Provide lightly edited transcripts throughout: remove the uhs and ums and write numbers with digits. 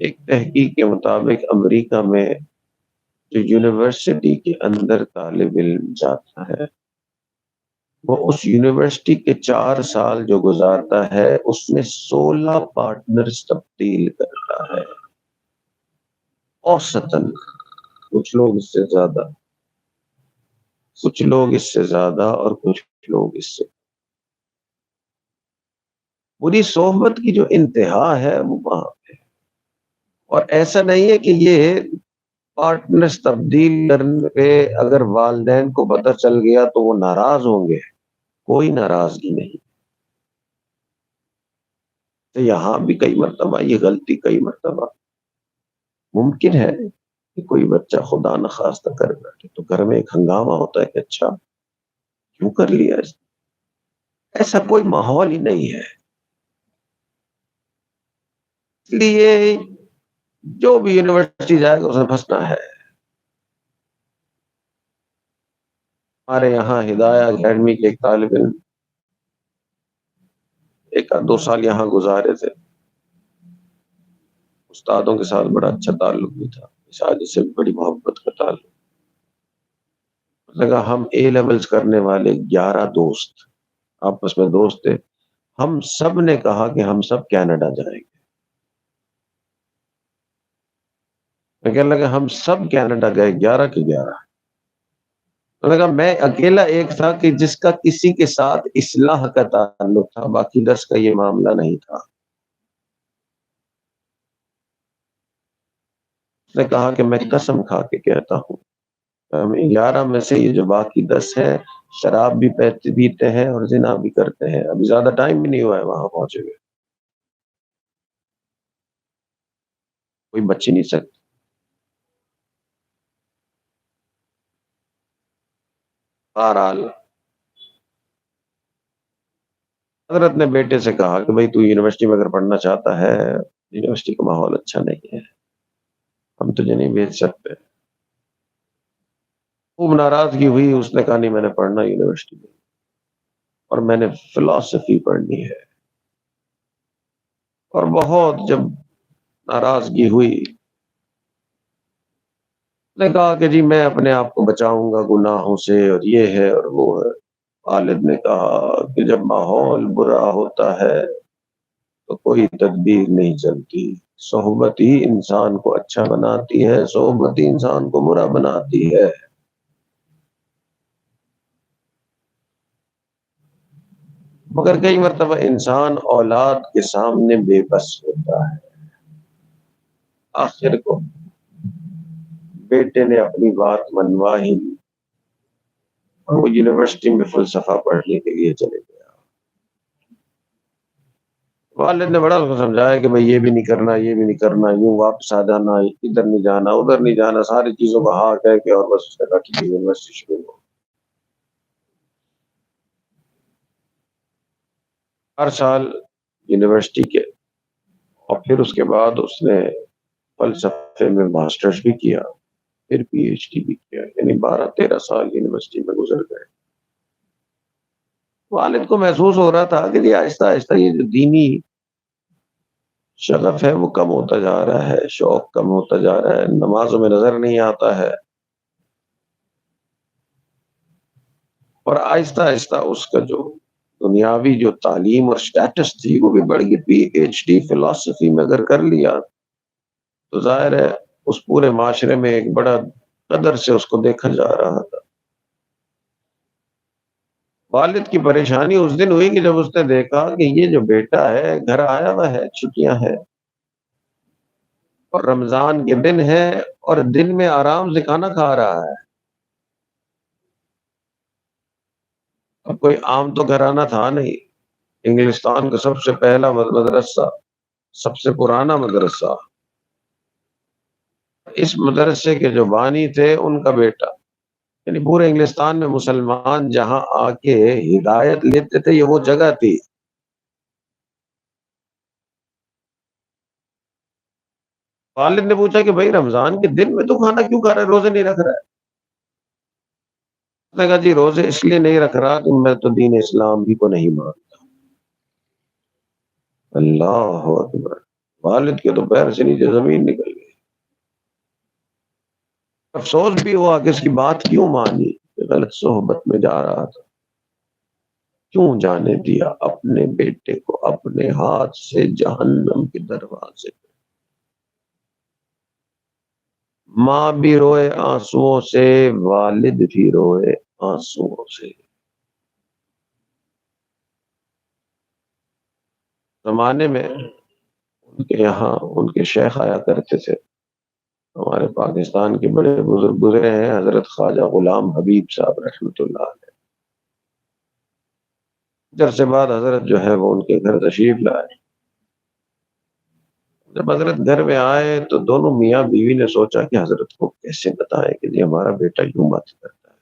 ایک تحقیق کے مطابق امریکہ میں جو یونیورسٹی کے اندر طالب علم جاتا ہے وہ اس یونیورسٹی کے 4 سال جو گزارتا ہے اس میں 16 پارٹنرز تبدیل کرتا ہے اوسطاً. کچھ لوگ اس سے زیادہ، کچھ لوگ اس سے زیادہ اور کچھ لوگ اس سے. پوری صحبت کی جو انتہا ہے وہ وہاں پہ. اور ایسا نہیں ہے کہ یہ پارٹنرز تبدیل کرنے پہ اگر والدین کو پتہ چل گیا تو وہ ناراض ہوں گے. کوئی ناراضگی نہیں. تو یہاں بھی کئی مرتبہ یہ غلطی کئی مرتبہ ممکن ہے کہ کوئی بچہ خدا نخواستہ کر بیٹھے تو گھر میں ایک ہنگامہ ہوتا ہے کہ اچھا کیوں کر لیا اس نے؟ ایسا کوئی ماحول ہی نہیں ہے. اس لیے جو بھی یونیورسٹی جائے گا اسے پھنسنا ہے. ہمارے یہاں ہدایہ اکیڈمی کے ایک طالب علم 1-2 سال یہاں گزارے تھے. استادوں کے ساتھ بڑا اچھا تعلق بھی تھا، شاید سے بڑی محبت کا تعلق. لگا ہم اے لیولز کرنے والے 11 دوست آپس میں دوست تھے. ہم سب نے کہا کہ ہم سب کینیڈا جائیں گے. میں کہنے لگا ہم سب کینیڈا گئے 11 کے 11. لگا میں اکیلا ایک تھا کہ جس کا کسی کے ساتھ اصلاح کا تعلق تھا، باقی 10 کا یہ معاملہ نہیں تھا. اس نے کہا کہ میں قسم کھا کے کہتا ہوں 11 میں سے یہ جو باقی 10 ہے شراب بھی پیتے ہیں اور زنا بھی کرتے ہیں. ابھی زیادہ ٹائم بھی نہیں ہوا ہے وہاں پہنچے ہوئے. کوئی بچ نہیں سکتا. بہرحال حضرت نے بیٹے سے کہا کہ بھائی تو یونیورسٹی میں اگر پڑھنا چاہتا ہے، یونیورسٹی کا ماحول اچھا نہیں ہے، ہم تجھے نہیں بھیج سکتے. خوب ناراضگی ہوئی. اس نے کہا نہیں میں نے پڑھنا یونیورسٹی میں اور میں نے فلسفی پڑھنی ہے. اور بہت جب ناراضگی ہوئی نے کہا کہ جی میں اپنے آپ کو بچاؤں گا گناہوں سے اور یہ ہے اور وہ ہے. والد نے کہا کہ جب ماحول برا ہوتا ہے تو کوئی تدبیر نہیں چلتی. صحبت ہی انسان کو اچھا بناتی ہے، صحبت ہی انسان کو برا بناتی ہے. مگر کئی مرتبہ انسان اولاد کے سامنے بے بس ہوتا ہے. آخر کو بیٹے نے اپنی بات منوا ہی لی اور وہ یونیورسٹی میں فلسفہ پڑھنے کے لیے چلے گیا. والد نے بڑا اس کو سمجھایا کہ بھائی یہ بھی نہیں کرنا، یہ بھی نہیں کرنا، یوں واپس آ جانا، ادھر نہیں جانا ادھر نہیں جانا، ساری چیزوں کو ہاں کہہ کے اور بس اس نے کہا کہ یونیورسٹی شروع ہو. ہر سال یونیورسٹی کے اور پھر اس کے بعد اس نے فلسفے میں ماسٹرز بھی کیا، پھر پی ایچ ڈی بھی کیا. یعنی 12-13 سال یونیورسٹی میں گزر گئے. والد کو محسوس ہو رہا تھا کہ یہ آہستہ آہستہ یہ جو دینی شغف ہے وہ کم ہوتا جا رہا ہے، شوق کم ہوتا جا رہا ہے، نمازوں میں نظر نہیں آتا ہے. اور آہستہ آہستہ اس کا جو دنیاوی جو تعلیم اور سٹیٹس تھی وہ بھی بڑھ گئی. پی ایچ ڈی فلسفی میں اگر کر لیا تو ظاہر ہے اس پورے معاشرے میں ایک بڑا قدر سے اس کو دیکھا جا رہا تھا. والد کی پریشانی اس دن ہوئی کہ جب اس نے دیکھا کہ یہ جو بیٹا ہے گھر آیا ہوا ہے، چھٹیاں ہیں اور رمضان کے دن ہے اور دن میں آرام سے کھانا کھا رہا ہے. اب کوئی عام تو گھرانہ تھا نہیں. انگلستان کا سب سے پہلا مدرسہ، سب سے پرانا مدرسہ، اس مدرسے کے جو بانی تھے ان کا بیٹا. یعنی پورے انگلستان میں مسلمان جہاں آ کے ہدایت لیتے تھے یہ وہ جگہ تھی. والد نے پوچھا کہ بھائی رمضان کے دن میں تو کھانا کیوں کھا رہا ہے، روزے نہیں رکھ رہا ہے؟ اس نے کہا جی روزے اس لیے نہیں رکھ رہا کہ میں تو دین اسلام بھی کو نہیں مانتا. اللہ اکبر. والد کے تو پیر سے نیچے زمین نکل گئی. افسوس بھی ہوا کہ اس کی بات کیوں مانی, غلط صحبت میں جا رہا تھا. کیوں جانے دیا اپنے بیٹے کو اپنے ہاتھ سے جہنم کے دروازے پہ. ماں بھی روئے آنسوؤں سے, والد بھی روئے آنسوؤں سے. زمانے میں ان کے یہاں ان کے شیخ آیا کرتے تھے, ہمارے پاکستان کے بڑے بزرگ گزرے ہیں, حضرت خواجہ غلام حبیب صاحب رحمۃ اللہ علیہ. عرصے بعد حضرت جو ہے وہ ان کے گھر تشریف لائے. جب حضرت گھر میں آئے تو دونوں میاں بیوی نے سوچا کہ حضرت کو کیسے بتائے کہ جی ہمارا بیٹا یوں بات کرتا ہے.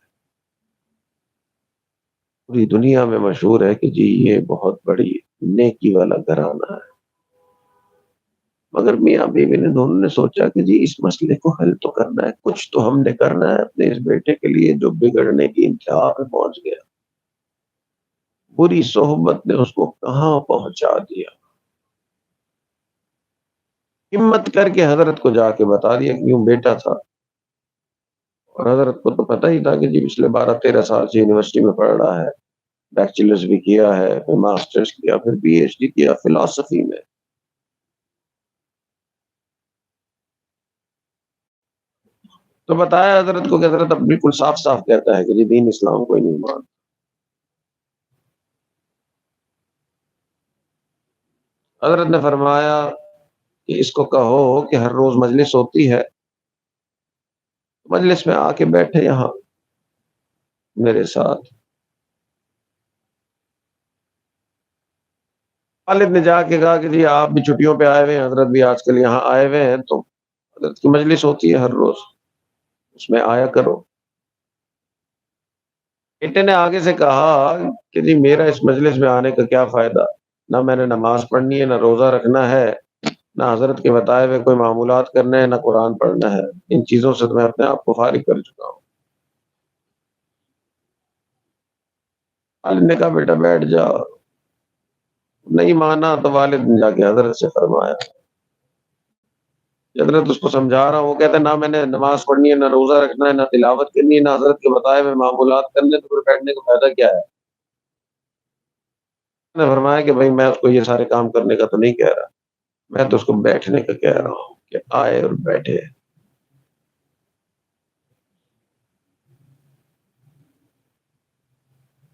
پوری دنیا میں مشہور ہے کہ جی یہ بہت بڑی نیکی والا گھرانہ ہے. مگر میاں بیوی نے دونوں نے سوچا کہ جی اس مسئلے کو حل تو کرنا ہے, کچھ تو ہم نے کرنا ہے اپنے اس بیٹے کے لیے جو بگڑنے کی انتہا پہ پہنچ گیا. بری صحبت نے اس کو کہاں پہنچا دیا. ہمت کر کے حضرت کو جا کے بتا دیا کہ یوں بیٹا تھا. اور حضرت کو تو پتہ ہی تھا کہ جی پچھلے 12-13 سال سے یونیورسٹی میں پڑھ رہا ہے, بیچلرز بھی کیا ہے, پھر ماسٹرز کیا, پھر پی ایچ ڈی کیا فلسفی میں. تو بتایا حضرت کو کہ حضرت اب بالکل صاف صاف کہتا ہے کہ جی دین اسلام کوئی نہیں مانتا. حضرت نے فرمایا کہ اس کو کہو کہ ہر روز مجلس ہوتی ہے, مجلس میں آ کے بیٹھے یہاں میرے ساتھ. والد نے جا کے کہا کہ جی آپ بھی چھٹیوں پہ آئے ہوئے ہیں, حضرت بھی آج کل یہاں آئے ہوئے ہیں, تو حضرت کی مجلس ہوتی ہے ہر روز, اس میں آیا کرو. بیٹے نے آگے سے کہا کہ جی میرا اس مجلس میں آنے کا کیا فائدہ, نہ میں نے نماز پڑھنی ہے, نہ روزہ رکھنا ہے, نہ حضرت کے بتائے ہوئے کوئی معمولات کرنے ہیں, نہ قرآن پڑھنا ہے. ان چیزوں سے تو میں اپنے آپ کو فارغ کر چکا ہوں. والد نے کہا بیٹا بیٹھ جا. نہیں مانا تو والد نے جا کے حضرت سے فرمایا. حضرت اس کو سمجھا رہا ہوں, وہ کہتا ہے نہ میں نے نماز پڑھنی ہے, نہ روزہ رکھنا ہے, نہ تلاوت کرنی ہے, نہ حضرت کے بتائے ہوئے معمولات کرنے, تو پھر بیٹھنے کا فائدہ کیا ہے. نے فرمایا کہ بھائی میں اس کو یہ سارے کام کرنے کا تو نہیں کہہ رہا, میں تو اس کو بیٹھنے کا کہہ رہا ہوں کہ آئے اور بیٹھے.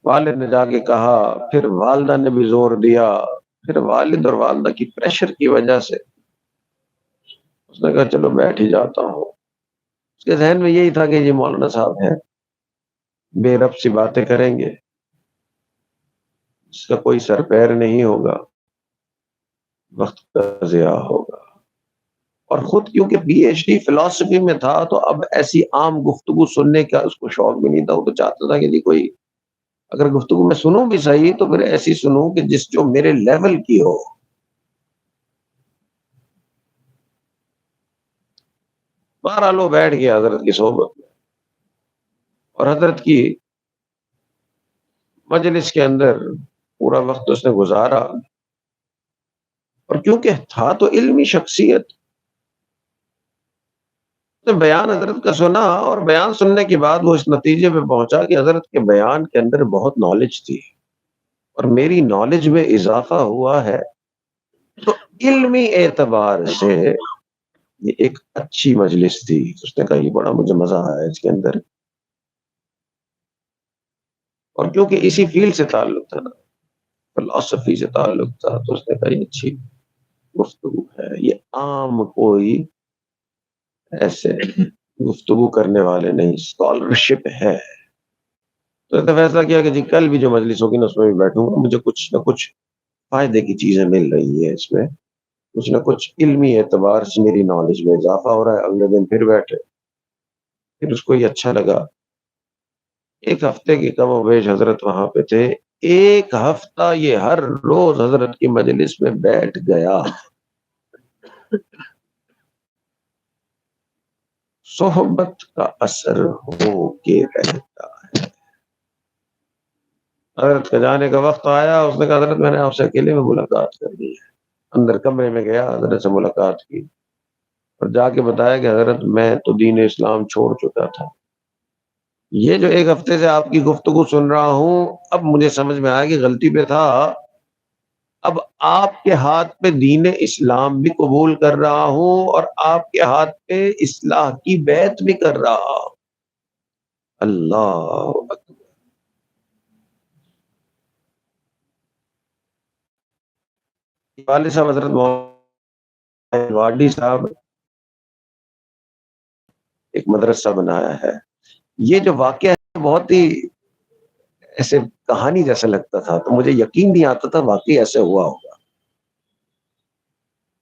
والد نے جا کے کہا, پھر والدہ نے بھی زور دیا. پھر والد اور والدہ کی پریشر کی وجہ سے اس نے کہا چلو بیٹھ ہی جاتا ہوں. اس کے ذہن میں یہی تھا کہ یہ مولانا صاحب ہیں, بے رب سی باتیں کریں گے, اس کا کوئی سر پیر نہیں ہوگا, وقت کا ضیاع ہوگا. اور خود کیونکہ پی ایچ ڈی فلسفی میں تھا تو اب ایسی عام گفتگو سننے کا اس کو شوق بھی نہیں تھا. وہ تو چاہتا تھا کہ جی کوئی اگر گفتگو میں سنوں بھی صحیح تو پھر ایسی سنوں کہ جس جو میرے لیول کی ہو. بہرحال وہ بیٹھ گیا حضرت کی صحبت میں, اور حضرت کی مجلس کے اندر پورا وقت اس نے گزارا. اور کیونکہ تھا تو علمی شخصیت, بیان حضرت کا سنا, اور بیان سننے کے بعد وہ اس نتیجے پہ پہنچا کہ حضرت کے بیان کے اندر بہت نالج تھی, اور میری نالج میں اضافہ ہوا ہے. تو علمی اعتبار سے یہ ایک اچھی مجلس تھی. اس نے کہا یہ بڑا مجھے مزہ آیا اس کے اندر, اور کیونکہ اسی فیلڈ سے تعلق تھا نا, فلسفی سے تعلق تھا, تو اس نے کہا یہ اچھی گفتگو ہے, یہ عام کوئی ایسے گفتگو کرنے والے نہیں, اسکالرشپ ہے. تو اس نے فیصلہ کیا کہ جی کل بھی جو مجلس ہوگی نا اس میں بھی بیٹھوں گا, مجھے کچھ نہ کچھ فائدے کی چیزیں مل رہی ہیں اس میں, کچھ نہ کچھ علمی اعتبار سے میری نالج میں اضافہ ہو رہا ہے. اگلے دن پھر بیٹھے, پھر اس کو یہ اچھا لگا. ایک ہفتے کی کم و بیش حضرت وہاں پہ تھے. ایک ہفتہ یہ ہر روز حضرت کی مجلس میں بیٹھ گیا. صحبت کا اثر ہو کے رہتا ہے. حضرت کا جانے کا وقت آیا, اس نے کہا حضرت میں نے آپ سے اکیلے میں ملاقات کرنی ہے. اندر کمرے میں گیا، حضرت سے ملاقات کی اور جا کے بتایا کہ حضرت میں تو دین اسلام چھوڑ چکا تھا، یہ جو ایک ہفتے سے آپ کی گفتگو سن رہا ہوں اب مجھے سمجھ میں آیا کہ غلطی پہ تھا، اب آپ کے ہاتھ پہ دین اسلام بھی قبول کر رہا ہوں اور آپ کے ہاتھ پہ اصلاح کی بیعت بھی کر رہا ہوں۔ اللہ اکبر۔ والد صاحب حضرت محمد واڈی صاحب ایک مدرسہ بنایا ہے، یہ جو واقعہ ہے بہت ہی ایسے کہانی جیسا لگتا تھا، تو مجھے یقین نہیں آتا تھا واقعی ایسے ہوا ہوگا۔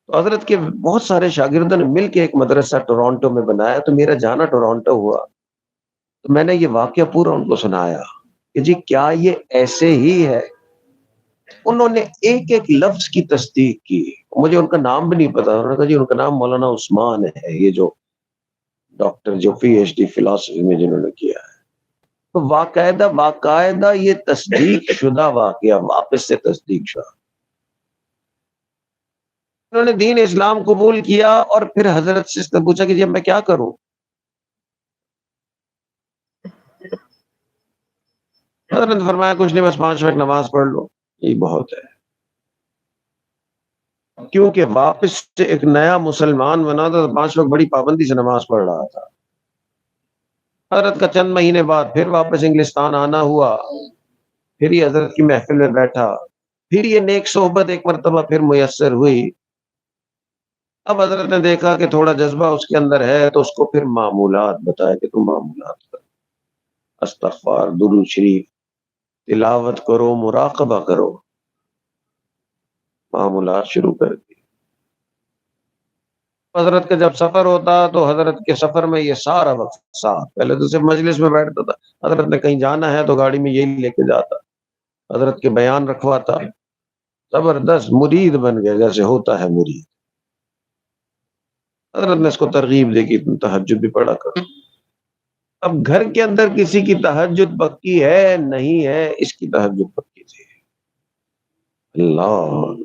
تو حضرت کے بہت سارے شاگردوں نے مل کے ایک مدرسہ ٹورانٹو میں بنایا، تو میرا جانا ٹورانٹو ہوا تو میں نے یہ واقعہ پورا ان کو سنایا کہ جی کیا یہ ایسے ہی ہے؟ انہوں نے ایک ایک لفظ کی تصدیق کی، مجھے ان کا نام بھی نہیں پتا، انہوں نے کہا جی ان کا نام مولانا عثمان ہے، یہ جو ڈاکٹر جو پی ایچ ڈی فلسفی میں جنہوں نے کیا ہے۔ تو باقاعدہ یہ تصدیق شدہ واقعہ، واپس سے تصدیق شدہ، انہوں نے دین اسلام قبول کیا اور پھر حضرت سے پوچھا کہ جی میں کیا کروں؟ حضرت نے فرمایا کچھ نہیں، بس 5 وقت نماز پڑھ لو، یہ بہت ہے۔ کیونکہ واپس سے ایک نیا مسلمان بنا تھا تو 5 وقت بڑی پابندی سے نماز پڑھ رہا تھا۔ حضرت کا چند مہینے بعد پھر واپس انگلستان آنا ہوا، پھر یہ حضرت کی محفل میں بیٹھا، پھر یہ نیک صحبت ایک مرتبہ پھر میسر ہوئی۔ اب حضرت نے دیکھا کہ تھوڑا جذبہ اس کے اندر ہے تو اس کو پھر معمولات بتایا کہ تم معمولات کرو، استغفار، درود شریف، تلاوت کرو، مراقبہ کرو، معمولات شروع کر دی۔ حضرت کا جب سفر ہوتا تو حضرت کے سفر میں یہ سارا وقت ساتھ، پہلے تو صرف مجلس میں بیٹھتا تھا، حضرت نے کہیں جانا ہے تو گاڑی میں یہی لے کے جاتا، حضرت کے بیان رکھواتا، زبردست مرید بن گیا جیسے ہوتا ہے مرید۔ حضرت نے اس کو ترغیب دی کہ تم تہجد بھی پڑھا کرو۔ اب گھر کے اندر کسی کی تہجد پکی ہے نہیں ہے، اس کی تہجد پکی تھی۔ اللہ،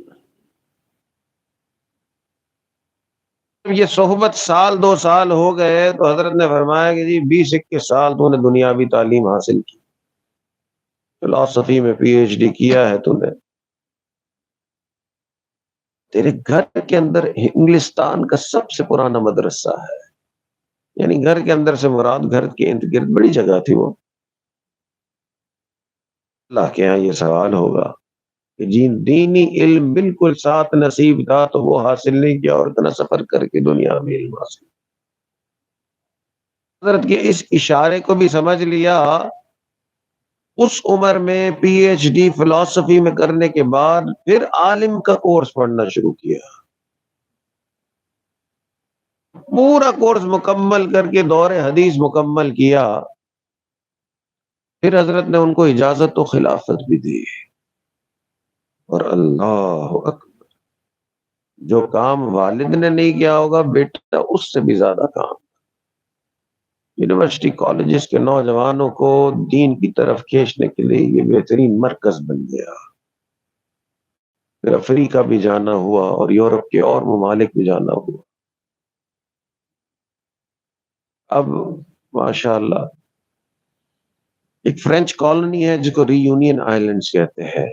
یہ صحبت 1-2 سال ہو گئے تو حضرت نے فرمایا کہ جی 20-21 سال تو نے دنیاوی تعلیم حاصل کی، فلسفی میں پی ایچ ڈی کیا ہے تو نے، تیرے گھر کے اندر انگلستان کا سب سے پرانا مدرسہ ہے، یعنی گھر کے اندر سے مراد گھر کے ارد گرد بڑی جگہ تھی وہ۔ اللہ کے یہاں یہ سوال ہوگا کہ جن دینی علم بالکل ساتھ نصیب تھا تو وہ حاصل نہیں کیا اور اتنا سفر کر کے دنیا میں علم حاصل۔ حضرت کے اس اشارے کو بھی سمجھ لیا، اس عمر میں پی ایچ ڈی فلسفی میں کرنے کے بعد پھر عالم کا کورس پڑھنا شروع کیا، پورا کورس مکمل کر کے دور حدیث مکمل کیا، پھر حضرت نے ان کو اجازت و خلافت بھی دی، اور اللہ اکبر، جو کام والد نے نہیں کیا ہوگا بیٹا اس سے بھی زیادہ کام یونیورسٹی کالجز کے نوجوانوں کو دین کی طرف کھینچنے کے لیے یہ بہترین مرکز بن گیا۔ پھر افریقہ بھی جانا ہوا اور یورپ کے اور ممالک بھی جانا ہوا۔ اب ماشاء اللہ ایک فرینچ کالونی ہے جس کو ری یونین آئلینڈز کہتے ہیں،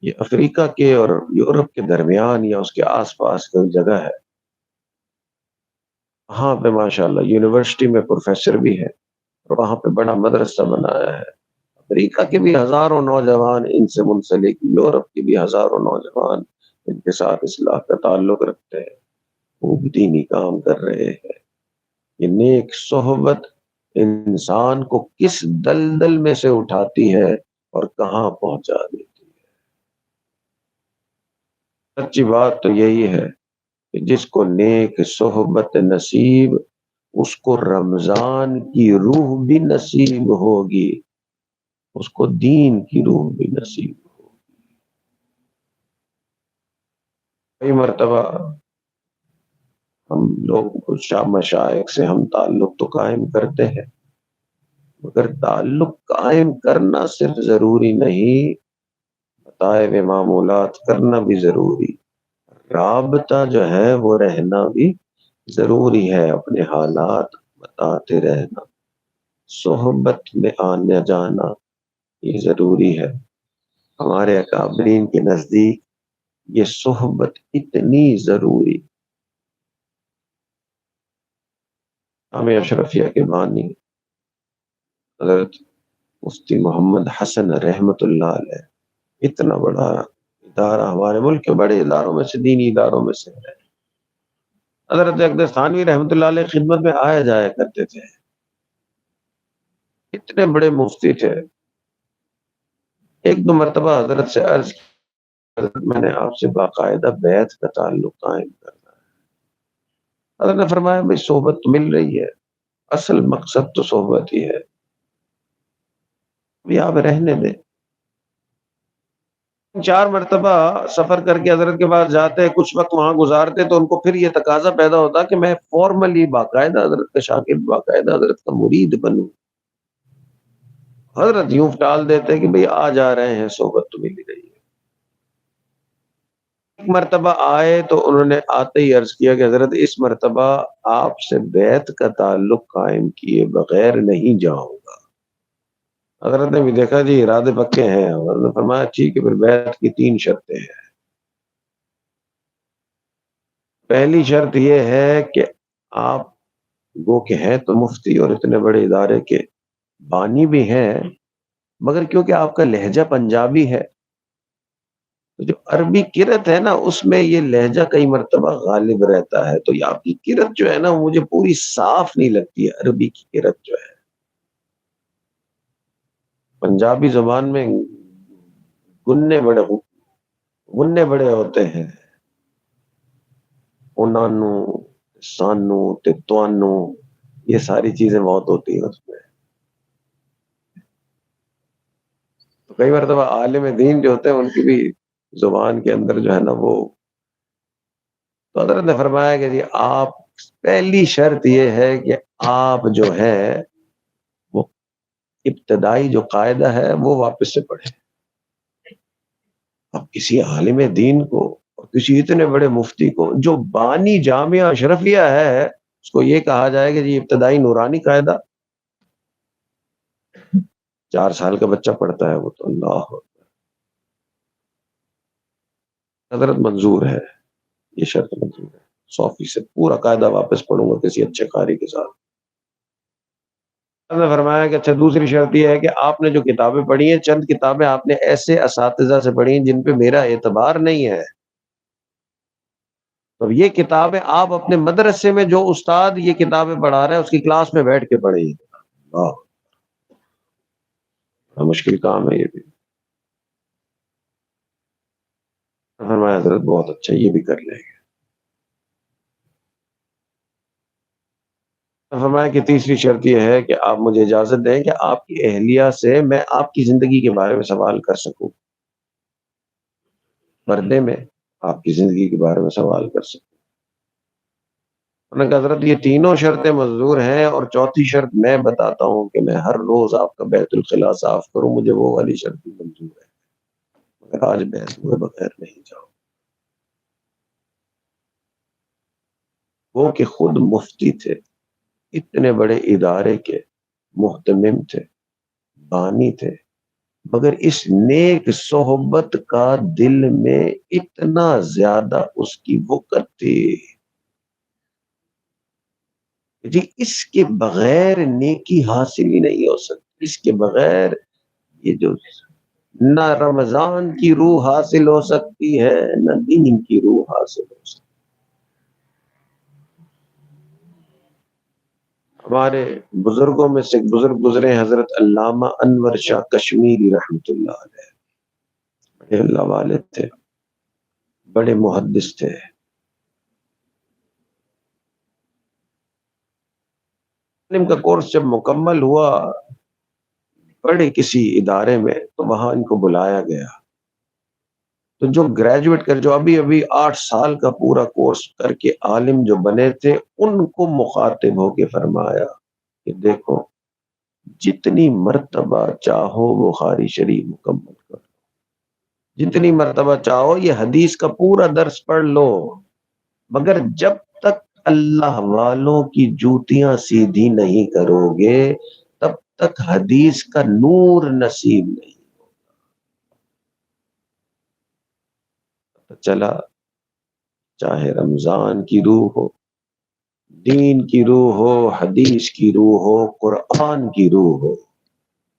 یہ افریقہ کے اور یورپ کے درمیان یا اس کے آس پاس کی جگہ ہے، وہاں پہ ماشاء اللہ یونیورسٹی میں پروفیسر بھی ہے اور وہاں پہ بڑا مدرسہ بنایا ہے۔ افریقہ کے بھی ہزاروں نوجوان ان سے منسلک، یورپ کے بھی ہزاروں نوجوان ان کے ساتھ اصلاح کا تعلق رکھتے ہیں، خوب دینی کام کر رہے ہیں۔ یہ نیک صحبت انسان کو کس دلدل میں سے اٹھاتی ہے اور کہاں پہنچا دیتی ہے۔ سچی بات تو یہی ہے کہ جس کو نیک صحبت نصیب، اس کو رمضان کی روح بھی نصیب ہوگی، اس کو دین کی روح بھی نصیب ہوگی۔ کئی مرتبہ ہم لوگ مشائخ سے ہم تعلق تو قائم کرتے ہیں، مگر تعلق قائم کرنا صرف ضروری نہیں، بتائے ہوئے معمولات کرنا بھی ضروری، رابطہ جو ہے وہ رہنا بھی ضروری ہے، اپنے حالات بتاتے رہنا، صحبت میں آنا جانا یہ ضروری ہے۔ ہمارے اکابرین کے نزدیک یہ صحبت اتنی ضروری۔ جامعہ اشرفیہ کے بانی حضرت مفتی محمد حسن رحمت اللہ علیہ، اتنا بڑا ادارہ، ہمارے ملک کے بڑے اداروں میں سے، دینی اداروں میں سے ہے۔ حضرت اقدس تھانوی رحمت اللہ علیہ خدمت میں آیا جایا کرتے تھے، اتنے بڑے مفتی تھے۔ ایک دو مرتبہ حضرت سے عرض کی، حضرت میں نے آپ سے باقاعدہ بیعت کا تعلق قائم کرنا ہے۔ حضرت نے فرمایا بھائی صحبت تو مل رہی ہے، اصل مقصد تو صحبت ہی ہے، ابھی آپ رہنے دیں۔ 4 مرتبہ سفر کر کے حضرت کے پاس جاتے، کچھ وقت وہاں گزارتے، تو ان کو پھر یہ تقاضا پیدا ہوتا کہ میں فارملی باقاعدہ حضرت کا شاگرد، باقاعدہ حضرت کا مرید بنوں۔ حضرت یوں ٹال دیتے کہ بھئی آ جا رہے ہیں، صحبت تو مل رہی ہے۔ ایک مرتبہ آئے تو انہوں نے آتے ہی عرض کیا کہ حضرت اس مرتبہ آپ سے بیعت کا تعلق قائم کیے بغیر نہیں جاؤں گا۔ حضرت نے بھی دیکھا جی ارادے پکے ہیں، حضرت نے فرمایا ٹھیک ہے، پھر بیعت کی 3 شرطیں ہیں۔ پہلی شرط یہ ہے کہ آپ گو کہ ہیں تو مفتی اور اتنے بڑے ادارے کے بانی بھی ہیں، مگر کیونکہ آپ کا لہجہ پنجابی ہے، جو عربی کرت ہے نا اس میں یہ لہجہ کئی مرتبہ غالب رہتا ہے، تو یہ آپ کی کرت جو ہے نا مجھے پوری صاف نہیں لگتی ہے۔ عربی کی کرت جو ہے، پنجابی زبان میں گنے بڑے ہوتے ہیں، انانو، سانو، تتوانو، یہ ساری چیزیں بہت ہوتی ہیں اس میں۔ تو کئی مرتبہ عالم دین جو ہوتے ہیں ان کی بھی زبان کے اندر جو ہے نا وہ، تو حضرت نے فرمایا کہ جی آپ، پہلی شرط یہ ہے کہ آپ جو ہے وہ ابتدائی جو قاعدہ ہے وہ واپس سے پڑھیں۔ اب کسی عالم دین کو اور کسی اتنے بڑے مفتی کو جو بانی جامعہ اشرفیہ ہے، اس کو یہ کہا جائے کہ جی ابتدائی نورانی قاعدہ 4 سال کا بچہ پڑھتا ہے وہ تو اللہ، حضرت منظور ہے، یہ شرط منظور ہے، 100% پورا قاعدہ واپس پڑھوں گا کسی اچھے قاری کے ساتھ۔ نے فرمایا کہ اچھا دوسری شرط یہ ہے کہ آپ نے جو کتابیں پڑھی ہیں، چند کتابیں آپ نے ایسے اساتذہ سے پڑھی ہیں جن پہ میرا اعتبار نہیں ہے، تو یہ کتابیں آپ اپنے مدرسے میں جو استاد یہ کتابیں پڑھا رہے ہیں اس کی کلاس میں بیٹھ کے پڑھیں۔ مشکل کام ہے یہ بھی۔ فرمایا حضرت بہت اچھا، یہ بھی کر لیں گے۔ فرمایا کہ تیسری شرط یہ ہے کہ آپ مجھے اجازت دیں کہ آپ کی اہلیہ سے میں آپ کی زندگی کے بارے میں سوال کر سکوں، پردے میں آپ کی زندگی کے بارے میں سوال کر سکوں۔ انہوں نے کہا حضرت یہ تینوں شرطیں منظور ہیں، اور چوتھی شرط میں بتاتا ہوں کہ میں ہر روز آپ کا بیت الخلا صاف کروں، مجھے وہ والی شرط بھی منظور ہے، مگر آج بحث ہوئے بغیر نہیں جاؤ۔ وہ کہ خود مفتی تھے، اتنے بڑے ادارے کے محتمم تھے، بانی تھے، مگر اس نیک صحبت کا دل میں اتنا زیادہ اس کی وقت تھی جی اس کے بغیر نیکی حاصل ہی نہیں ہو سکتی، اس کے بغیر یہ جو نہ رمضان کی روح حاصل ہو سکتی ہے، نہ دین کی روح حاصل ہو سکتی۔ ہمارے بزرگوں میں سے بزرگ گزرے حضرت علامہ انور شاہ کشمیری رحمۃ اللہ علیہ، بڑے اللہ والے تھے، بڑے محدث تھے۔ علم کا کورس جب مکمل ہوا بڑے کسی ادارے میں، تو وہاں ان کو بلایا گیا، تو جو گریجویٹ کر، جو ابھی 8 سال کا پورا کورس کر کے عالم جو بنے تھے، ان کو مخاطب ہو کے فرمایا کہ دیکھو جتنی مرتبہ چاہو بخاری شریف مکمل کرو، جتنی مرتبہ چاہو یہ حدیث کا پورا درس پڑھ لو، مگر جب تک اللہ والوں کی جوتیاں سیدھی نہیں کرو گے تب تک حدیث کا نور نصیب نہیں۔ چلا چاہے رمضان کی روح ہو، دین کی روح ہو، حدیث کی روح ہو، قرآن کی روح ہو،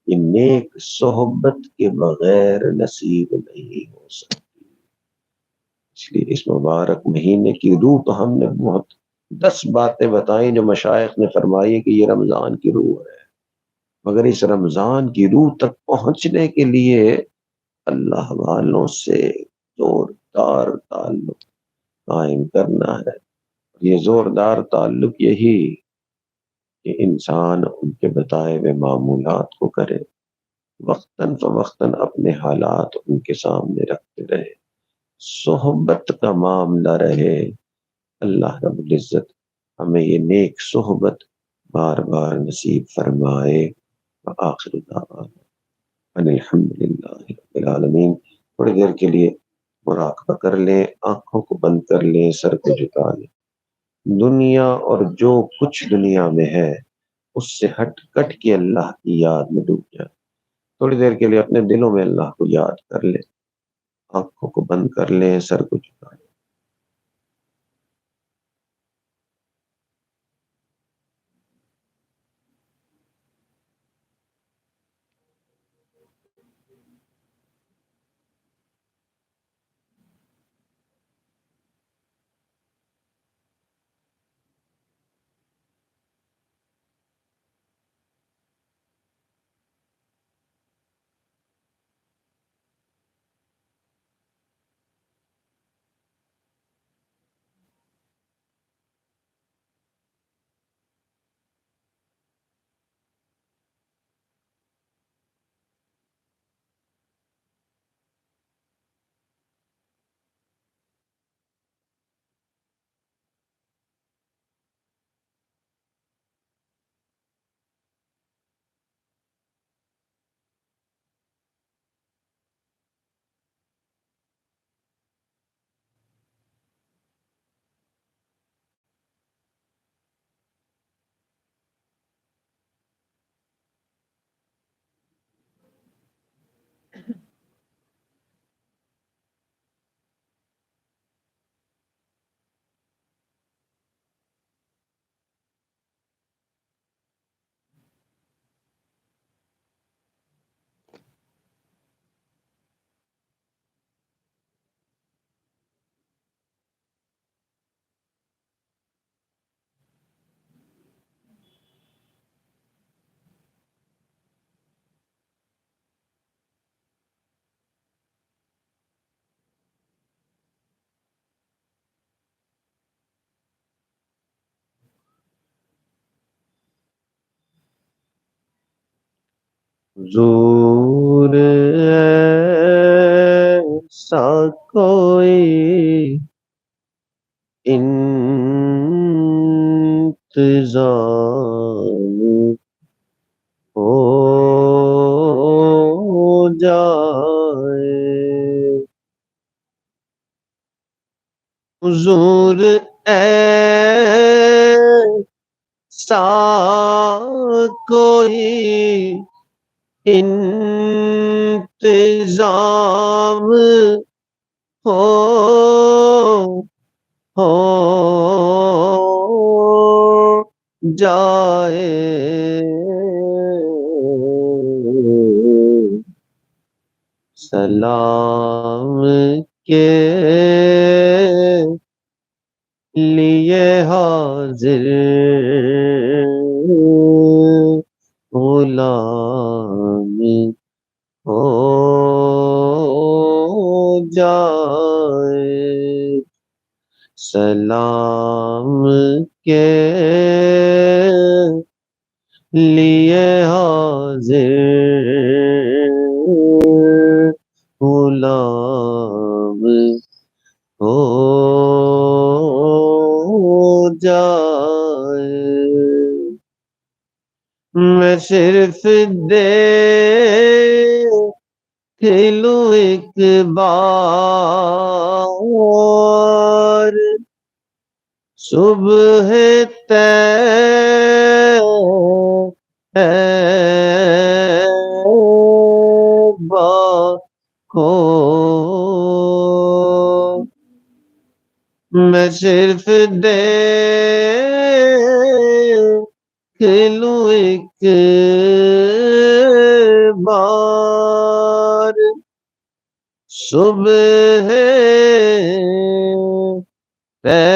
یہ نیک صحبت کے بغیر نصیب نہیں ہو سکتی۔ اس لیے اس مبارک مہینے کی روح تو ہم نے بہت 10 باتیں بتائیں جو مشائخ نے فرمائی کہ یہ رمضان کی روح ہے، مگر اس رمضان کی روح تک پہنچنے کے لیے اللہ والوں سے زوردار تعلق قائم کرنا ہے۔ یہ زوردار تعلق یہی کہ انسان ان کے بتائے ہوئے معمولات کو کرے، وقتاً فوقتاً اپنے حالات ان کے سامنے رکھتے رہے، صحبت کا معاملہ رہے۔ اللہ رب العزت ہمیں یہ نیک صحبت بار بار نصیب فرمائے۔ وآخر دعوانا ان الحمدللہ رب العالمین۔ تھوڑی دیر کے لیے مراقبہ کر لیں، آنکھوں کو بند کر لیں، سر کو جھکا لیں، دنیا اور جو کچھ دنیا میں ہے اس سے ہٹ کٹ کے اللہ کی یاد میں ڈوب جائے۔ تھوڑی دیر کے لیے اپنے دلوں میں اللہ کو یاد کر لیں، آنکھوں کو بند کر لیں، سر کو جھکا لیں۔ حضور ایسا کوئی انتظام ہو جائے، حضور ایسا کوئی انتظام ہو جائے، سلام کے لیے حاضر غلامی ہو جائے، سلام کے لیے حاضر غلام ہو جائے۔ میں صرف دیکھتا کھلوں ایک بار، صبح طیبہ کو میں صرف دیکھ لوں ایک بار، صبح طیبہ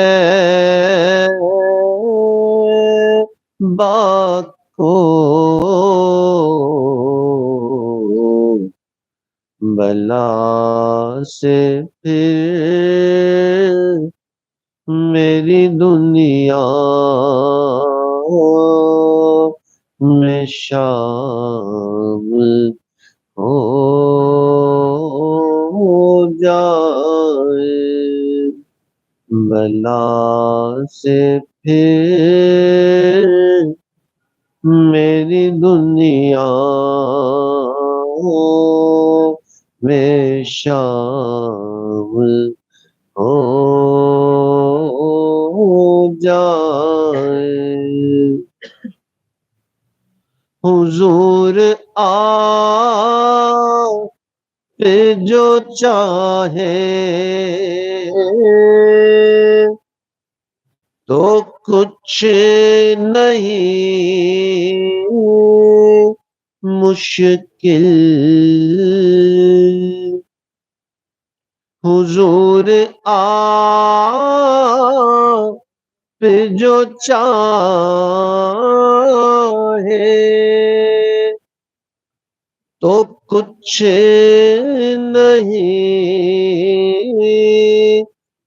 کو بلا سے پھر میری دنیا میں شامل ہو جائے، بلا سے پھر میری دنیا میں شامل ہو جائے۔ حضور آپ جو چاہے تو کچھ نہیں مشکل، حضور آپ جو چاہے تو کچھ نہیں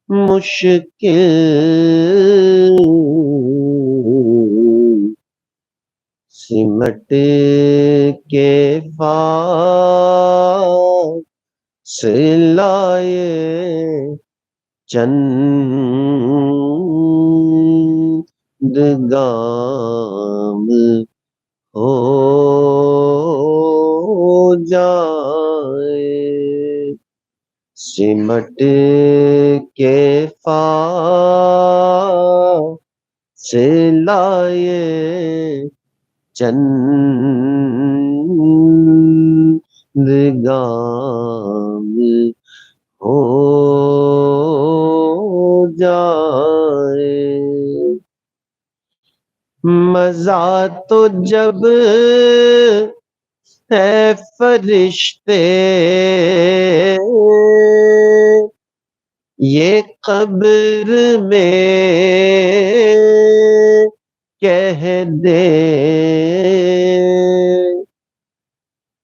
مشکل، سمٹ کے فاصلے چند گام ہو جائے، سمٹ کے فاصلے چند گام ہو جائے، مزہ تو جب ہے فرشتے یہ قبر میں کہہ دے،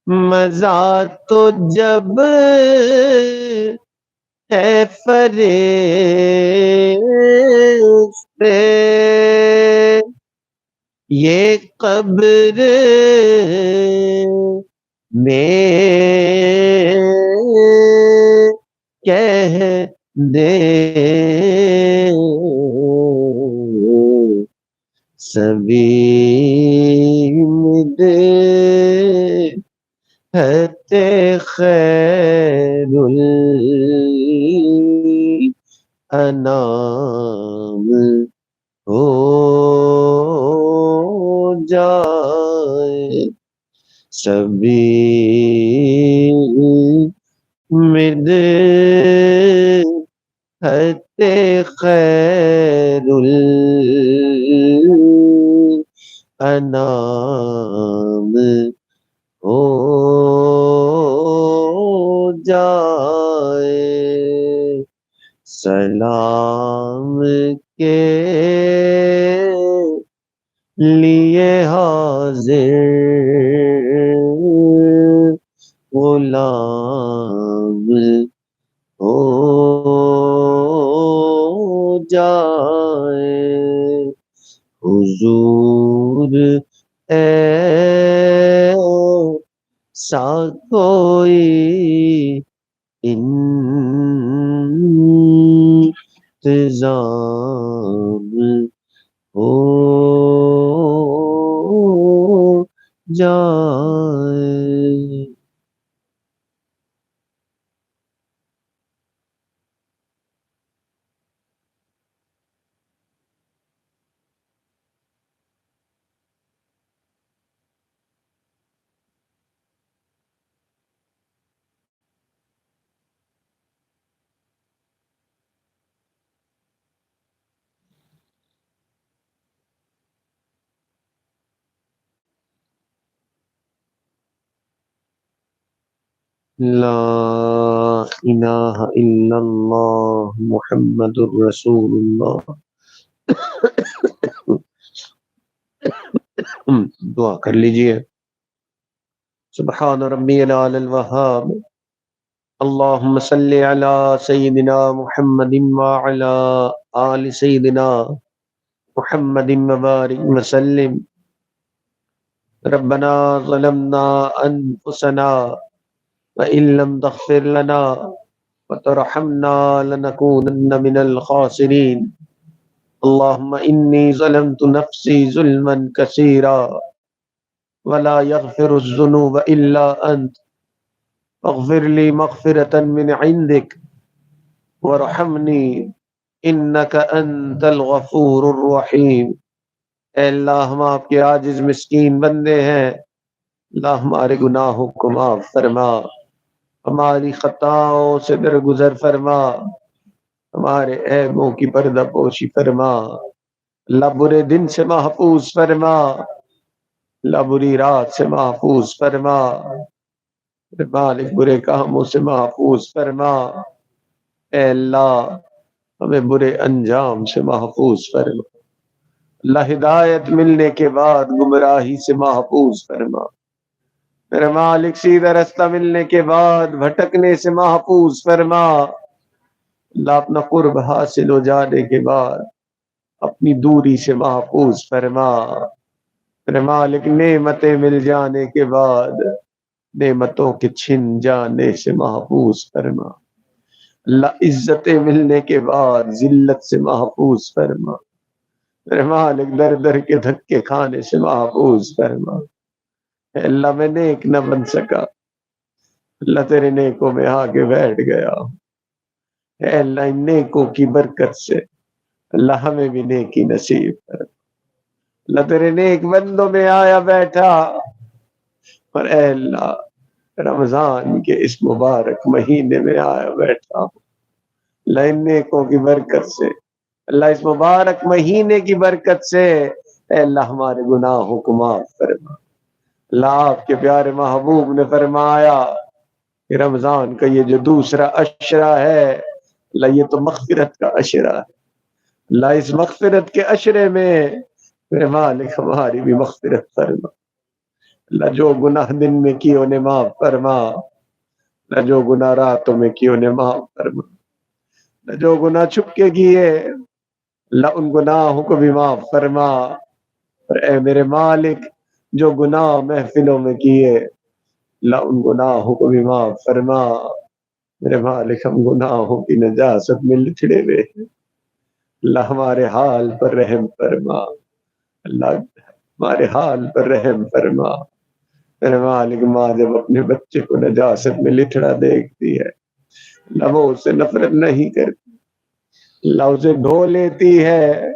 مزہ تو جب ہے فرشتے یہ قبر میں کہہ دے، سبیل دے ہے خیر الانام ہو جائے، سبیل دے ہے خیر الانام ہو جائے، سلام کے لیے حاضر غلام ہو جائے، حضور ایسا کوئی انتظام ہو جائے۔ لا الہ الا اللہ محمد الرسول اللہ. دعا کر لیجئے. سبحان ربی العلی الوہاب. اللہم صلی علی سیدنا محمد وعلی آل سیدنا محمد وبارک وسلم. ربنا ظلمنا انفسنا وإن لم تغفر لنا وترحمنا لنكونن من الخاسرين. اللهم إني ظلمت نفسي ظلما كثيرا ولا يغفر الذنوب إلا أنت فاغفر لي مغفرة من عندك وارحمني إنك أنت الغفور الرحيم. اے اللہ ہم آپ کے عاجز مسکین بندے ہیں. اللہ ہمارے گناہوں کو معاف فرما، ہماری خطاؤں سے درگزر فرما، ہمارے عیبوں کی پردہ پوشی فرما. اللہ برے دن سے محفوظ فرما، اللہ بری رات سے محفوظ فرما، مالک برے کاموں سے محفوظ فرما. اے اللہ ہمیں برے انجام سے محفوظ فرما. اللہ ہدایت ملنے کے بعد گمراہی سے محفوظ فرما. میرے مالک سیدھا رستہ ملنے کے بعد بھٹکنے سے محفوظ فرما. اللہ اپنا قرب حاصل ہو جانے کے بعد اپنی دوری سے محفوظ فرما. میرے مالک نعمتیں مل جانے کے بعد نعمتوں کے چھن جانے سے محفوظ فرما. اللہ عزتیں ملنے کے بعد ذلت سے محفوظ فرما. میرے مالک در در کے دھکے کھانے سے محفوظ فرما. اے اللہ میں نیک نہ بن سکا، اللہ تیرے نیکوں میں آگے بیٹھ گیا. اے اللہ ان نیکوں کی برکت سے اللہ ہمیں بھی نیکی نصیب کر. اللہ تیرے نیک بندوں میں آیا بیٹھا. اور اے اللہ رمضان کے اس مبارک مہینے میں آیا بیٹھا ہوں. اللہ ان نیکوں کی برکت سے، اللہ اس مبارک مہینے کی برکت سے اے اللہ ہمارے گناہوں کو معاف فرما. اللہ آپ کے پیارے محبوب نے فرمایا کہ رمضان کا یہ جو دوسرا عشرہ ہے اللہ یہ تو مغفرت کا عشرہ ہے. اللہ اس مغفرت کے عشرے میں میرے مالک ہماری بھی مغفرت فرما. اللہ جو گناہ دن میں کیے انہیں معاف فرما، اللہ جو گناہ راتوں میں کیے انہیں معاف فرما، اللہ جو گناہ چھپ کے کیے اللہ ان گناہوں کو بھی معاف فرما. اور اے میرے مالک جو گناہ محفلوں میں کیے اللہ ان گناہوں کو بھی معاف فرما. میرے مالک ہم گناہوں کی نجاست میں لتڑے ہوئے ہیں، اللہ ہمارے حال پر رحم فرما. اللہ ہمارے حال پر رحم فرما. میرے مالک ماں جب اپنے بچے کو نجاست میں لتڑا دیکھتی ہے اللہ وہ اسے نفرت نہیں کرتی، اللہ اسے دھو لیتی ہے.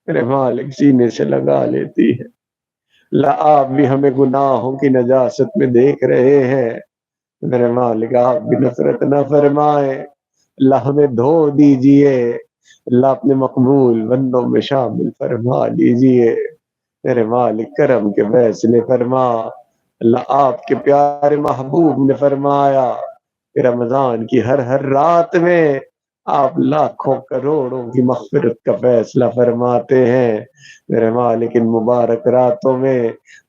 میرے مالک سینے سے لگا لیتی ہے. اللہ آپ بھی ہمیں گناہوں کی نجاست میں دیکھ رہے ہیں. میرے مالک آپ بھی نفرت نہ فرمائیں، اللہ ہمیں دھو دیجئے. اللہ اپنے مقبول بندوں میں شامل فرما لیجئے. میرے مالک کرم کے فیصلے فرما. اللہ آپ کے پیارے محبوب نے فرمایا کہ رمضان کی ہر رات میں آپ لاکھوں کروڑوں کی مغفرت کا فیصلہ فرماتے ہیں. میرے مالک ان مبارک راتوں میں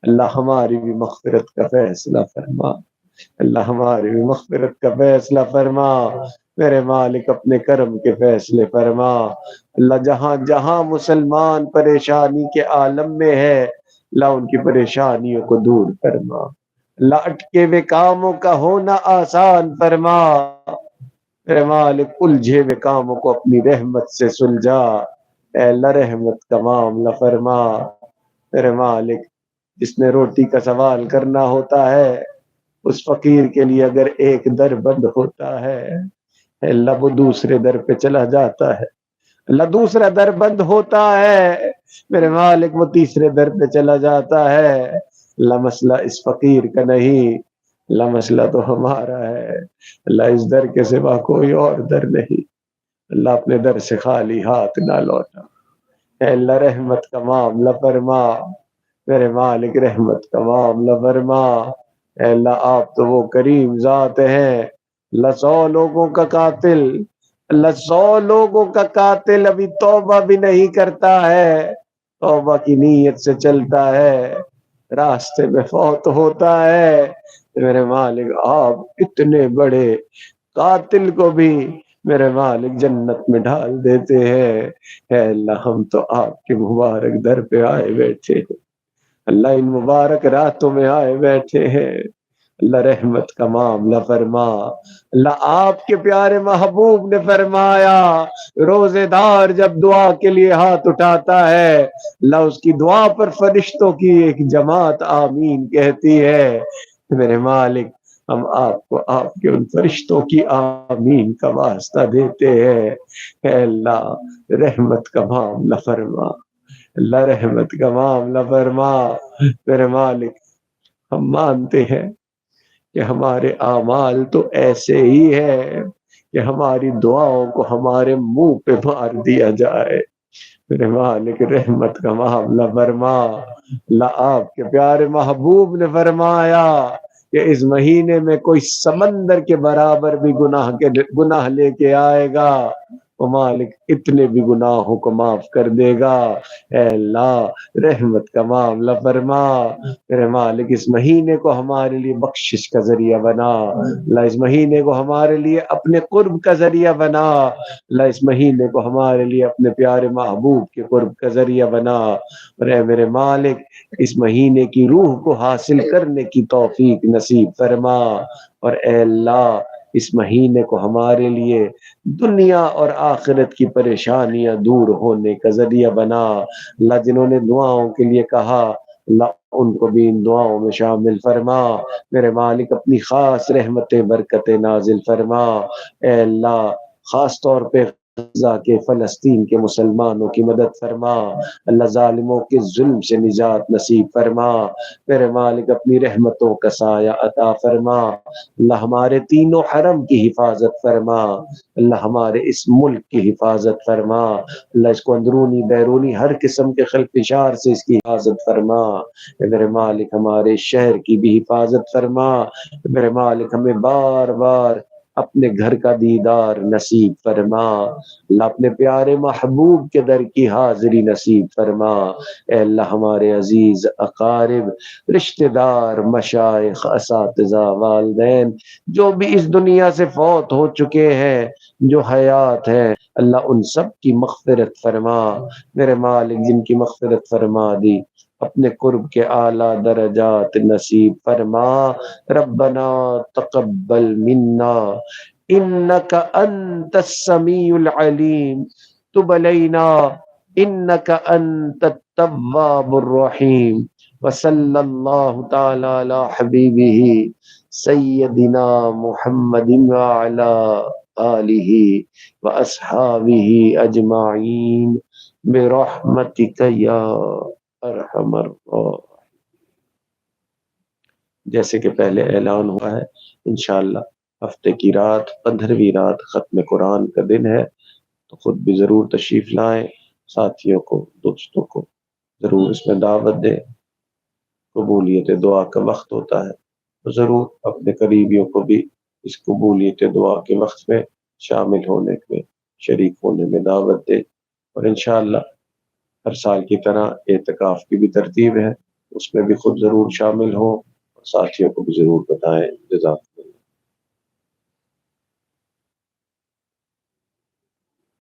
اللہ ہماری بھی مغفرت کا فیصلہ فرما. اللہ ہماری بھی مغفرت کا فیصلہ فرما. میرے مالک اپنے کرم کے فیصلے فرما. اللہ جہاں جہاں مسلمان پریشانی کے عالم میں ہے اللہ ان کی پریشانیوں کو دور فرما. اللہ اٹکے ہوئے کاموں کا ہونا آسان فرما. میرے مالک الجھے ہوئے کاموں کو اپنی رحمت سے سلجھا. اے اللہ رحمت کا معاملہ فرما. میرے مالک جس نے روٹی کا سوال کرنا ہوتا ہے اس فقیر کے لیے اگر ایک در بند ہوتا ہے اے اللہ وہ دوسرے در پہ چلا جاتا ہے. اللہ دوسرا در بند ہوتا ہے میرے مالک وہ تیسرے در پہ چلا جاتا ہے. اللہ مسئلہ اس فقیر کا نہیں، اللہ مسئلہ تو ہمارا ہے. اللہ اس در کے سوا کوئی اور در نہیں. اللہ اپنے در سے خالی ہاتھ نہ لوٹا. اے اللہ رحمت کا معاملہ فرما. میرے مالک رحمت کا معاملہ فرما. اے اللہ آپ تو وہ کریم ذات ہیں، اللہ 100 لوگوں کا قاتل، اللہ 100 لوگوں کا قاتل ابھی توبہ بھی نہیں کرتا ہے، توبہ کی نیت سے چلتا ہے، راستے میں فوت ہوتا ہے، میرے مالک آپ اتنے بڑے قاتل کو بھی میرے مالک جنت میں ڈال دیتے ہیں۔ اے اللہ ہم تو آپ کے مبارک در پہ آئے بیٹھے ہیں، اللہ ان مبارک راتوں میں آئے بیٹھے ہیں، اللہ رحمت کا معاملہ فرما۔ اللہ آپ کے پیارے محبوب نے فرمایا روزے دار جب دعا کے لیے ہاتھ اٹھاتا ہے اللہ اس کی دعا پر فرشتوں کی ایک جماعت آمین کہتی ہے۔ میرے مالک ہم آپ کو آپ کے ان فرشتوں کی آمین کا واسطہ دیتے ہیں، اے اللہ رحمت کا معاملہ فرما، اللہ رحمت کا معاملہ فرما۔ میرے مالک ہم مانتے ہیں کہ ہمارے اعمال تو ایسے ہی ہے کہ ہماری دعاؤں کو ہمارے منہ پہ مار دیا جائے، میرے مالک رحمت کا معاملہ فرما۔ اللہ آپ کے پیارے محبوب نے فرمایا کہ اس مہینے میں کوئی سمندر کے برابر بھی گناہ لے کے آئے گا وہ مالک اتنے بھی گناہوں کو معاف کر دے گا۔ اے اللہ رحمت کا معاملہ فرما، میرے مالک اس مہینے کو ہمارے لیے بخشش کا ذریعہ بنا، اللہ اس مہینے کو ہمارے لیے اپنے قرب کا ذریعہ بنا، اللہ اس مہینے کو ہمارے لیے اپنے پیارے محبوب کے قرب کا ذریعہ بنا، اور اے میرے مالک اس مہینے کی روح کو حاصل کرنے کی توفیق نصیب فرما، اور اے اللہ اس مہینے کو ہمارے لیے دنیا اور آخرت کی پریشانیاں دور ہونے کا ذریعہ بنا۔ اللہ جنہوں نے دعاؤں کے لیے کہا اللہ ان کو بھی ان دعاؤں میں شامل فرما، میرے مالک اپنی خاص رحمتیں برکتیں نازل فرما۔ اے اللہ خاص طور پہ غزہ کے فلسطین کے مسلمانوں کی مدد فرما، اللہ ظالموں کے ظلم سے نجات نصیب فرما، میرے مالک اپنی رحمتوں کا سایہ عطا فرما، اللہ ہمارے تینوں حرم کی حفاظت فرما، اللہ ہمارے اس ملک کی حفاظت فرما، اللہ اس کو اندرونی بیرونی ہر قسم کے خلفشار سے اس کی حفاظت فرما، میرے مالک ہمارے شہر کی بھی حفاظت فرما، میرے مالک ہمیں بار بار اپنے گھر کا دیدار نصیب فرما، اللہ اپنے پیارے محبوب کے در کی حاضری نصیب فرما، اے اللہ ہمارے عزیز اقارب رشتہ دار مشائخ اساتذہ والدین جو بھی اس دنیا سے فوت ہو چکے ہیں جو حیات ہیں اللہ ان سب کی مغفرت فرما، میرے مالک جن کی مغفرت فرما دی اپنے قرب کے اعلیٰ درجات نصیب فرما، ربنا تقبل منا انک انت السمیع العلیم تب علینا انک انت التواب الرحیم، وصلی اللہ تعالی علی حبیبہ سیدنا محمد وعلی آلہ واصحابہ اجمعین برحمتک یا ارحم الراحمین۔ جیسے کہ پہلے اعلان ہوا ہے انشاءاللہ ہفتے کی رات 15ویں رات ختم قرآن کا دن ہے، تو خود بھی ضرور تشریف لائیں، ساتھیوں کو دوستوں کو ضرور اس میں دعوت دیں، قبولیت دعا کا وقت ہوتا ہے تو ضرور اپنے قریبیوں کو بھی اس قبولیت دعا کے وقت میں شامل ہونے میں شریک ہونے میں دعوت دیں، اور انشاءاللہ ہر سال کی طرح اعتکاف کی بھی ترتیب ہے، اس میں بھی خود ضرور شامل ہوں اور ساتھیوں کو بھی ضرور بتائیں۔ جزاک